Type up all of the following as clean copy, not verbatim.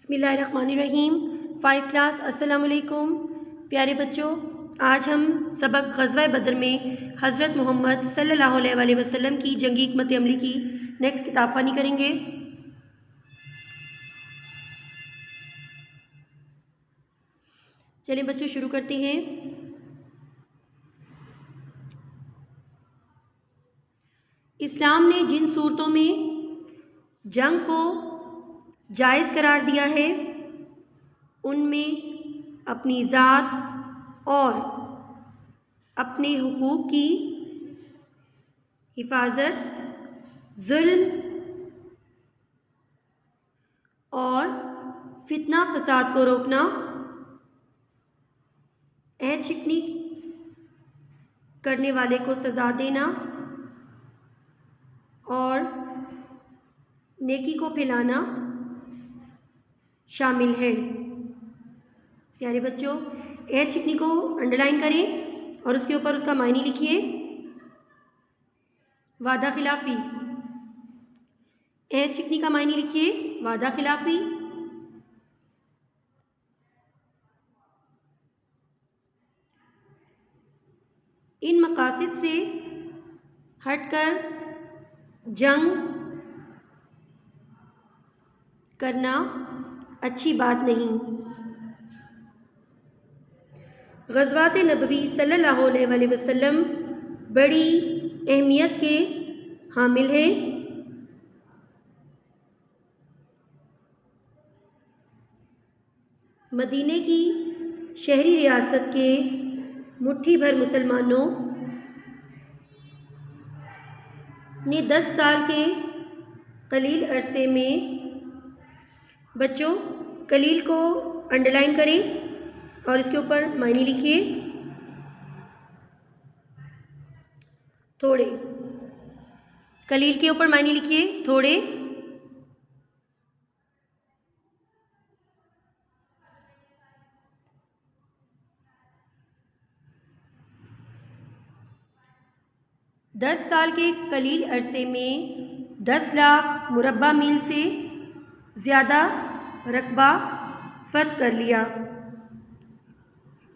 बिस्मिल्लाहिर्रहमानिर्रहीम। 5 क्लास अस्सलाम वालेकुम। प्यारे बच्चों, आज हम सबक ग़ज़वा बदर में हज़रत मोहम्मद सल्लल्लाहु अलैहि वसल्लम की जंगी हिकमत अमली की नेक्स्ट किताब ख़वानी करेंगे। चलिए बच्चों शुरू करते हैं। इस्लाम ने जिन सूरतों में जंग को जायज़ करार दिया है उनमें अपनी ज़ात और अपने हुकूक की हिफाजत, जुल्म और फितना फसाद को रोकना, ऐ चिकनी करने वाले को सज़ा देना और नेकी को फैलाना शामिल है। प्यारे बच्चों, ऐ चिकनी को अंडरलाइन करें और उसके ऊपर उसका मायने लिखिए। वादा खिलाफी। ऐ चिकनी का मायने लिखिए वादा खिलाफी। इन मकासद से हटकर जंग करना अच्छी बात नहीं। ग़ज़वात नबवी सल्लल्लाहु अलैहि वसल्लम बड़ी अहमियत के हामिल हैं। मदीने की शहरी रियासत के मुट्ठी भर मुसलमानों ने 10 साल के कलील अरसे में, बच्चों कलील को अंडरलाइन करें और इसके ऊपर मायने लिखिए थोड़े। कलील के ऊपर मायने लिखिए थोड़े। दस साल के कलील अरसे में 10 लाख मुरब्बा मील से ज़्यादा रकबा फ़तह कर लिया।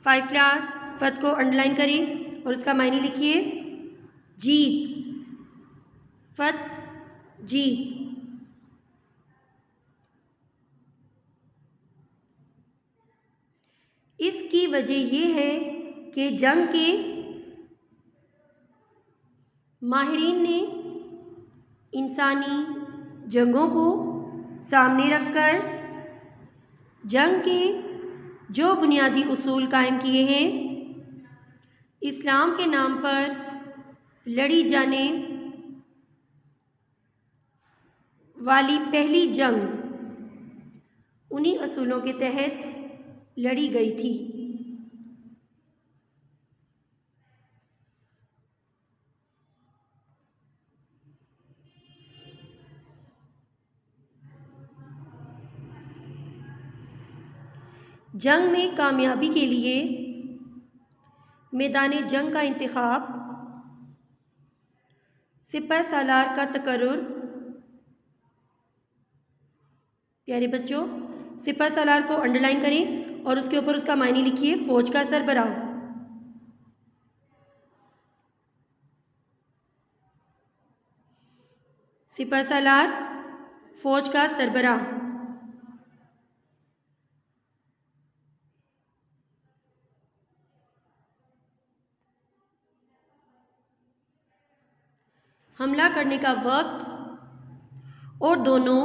5 क्लास फ़तह को अंडरलाइन करें और उसका मायने लिखिए जीत, फ़तह जीत। इसकी वजह यह है कि जंग के माहिरीन ने इंसानी जंगों को सामने रखकर जंग के जो बुनियादी उसूल कायम किए हैं, इस्लाम के नाम पर लड़ी जाने वाली पहली जंग उन्हीं असूलों के तहत लड़ी गई थी। जंग में कामयाबी के लिए मैदान जंग का इंतखाब, सिपह सालार का तकर्रुर। प्यारे बच्चों, सिपह सालार को अंडरलाइन करें और उसके ऊपर उसका मायने लिखिए फ़ौज का सरबराह। सिपह सालार फ़ौज का सरबराह। हमला करने का वक्त और दोनों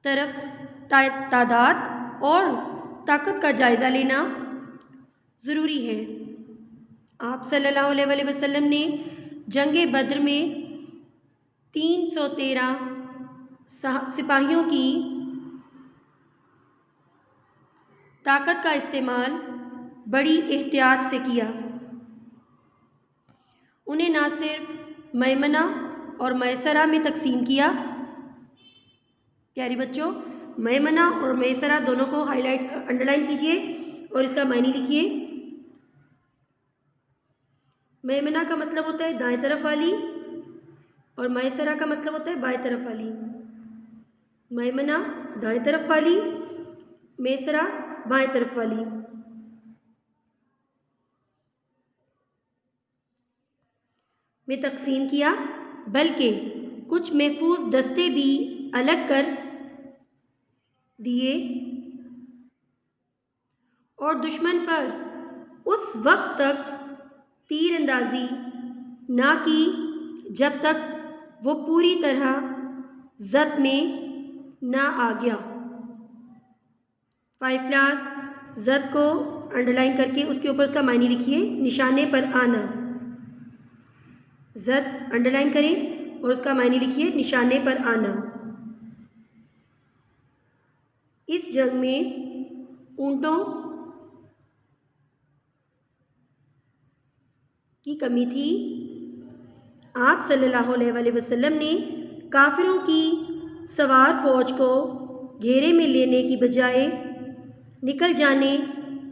तरफ तादाद और ताकत का जायज़ा लेना ज़रूरी है। आप सल्लल्लाहु अलैहि वसल्लम ने जंगे बद्र में 313 सिपाहियों की ताकत का इस्तेमाल बड़ी एहतियात से किया। उन्हें ना सिर्फ मैमना और मैसरा में तकसीम किया। प्यारे बच्चों, मैमना और मैसरा दोनों को हाईलाइट अंडरलाइन कीजिए और इसका मायने लिखिए। मैमना का मतलब होता है दाएं तरफ वाली और मैसरा का मतलब होता है बाएं तरफ वाली। मैमना दाएं तरफ वाली, मेसरा बाएं तरफ वाली। में तकसीम किया, बल्कि कुछ महफूज दस्ते भी अलग कर दिए और दुश्मन पर उस वक्त तक तीर अंदाजी ना की जब तक वो पूरी तरह जद में ना आ गया। 5 क्लास जद को अंडरलाइन करके उसके ऊपर उसका मायने लिखिए, निशाने पर आना। जद अंडरलाइन करें और उसका मायने लिखिए, निशाने पर आना। इस जंग में ऊंटों की कमी थी। आप सल्लल्लाहु अलैहि वसल्लम ने काफिरों की सवार फौज को घेरे में लेने की बजाय निकल जाने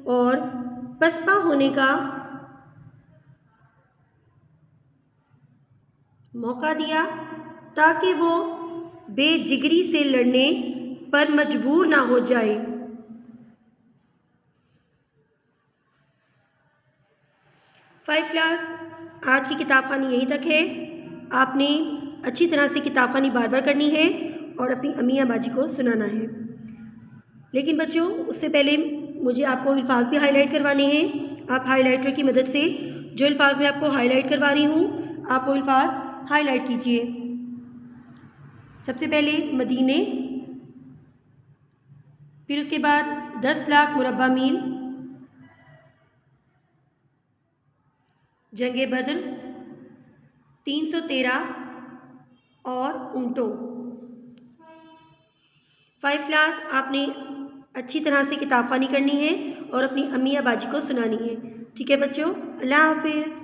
और पसपा होने का मौका दिया ताकि वो बेजिगरी से लड़ने पर मजबूर ना हो जाए। फाइव क्लास आज की किताब खानी यहीं तक है। आपने अच्छी तरह से किताब खानी बार बार करनी है और अपनी अम्मी या बाजी को सुनाना है। लेकिन बच्चों, उससे पहले मुझे आपको अल्फाज भी हाईलाइट करवाने हैं। आप हाईलाइटर की मदद से जो अल्फाज मैं आपको हाईलाइट करवा रही हूँ, आप वो अल्फाज हाईलाइट कीजिए। सबसे पहले मदीने, फिर उसके बाद 10 लाख मुरब्बा मील, जंगे बद्र, 313 और ऊंटों। 5 क्लास आपने अच्छी तरह से किताब खानी करनी है और अपनी अम्मी या बाजी को सुनानी है। ठीक है बच्चों, अल्लाह हाफिज़।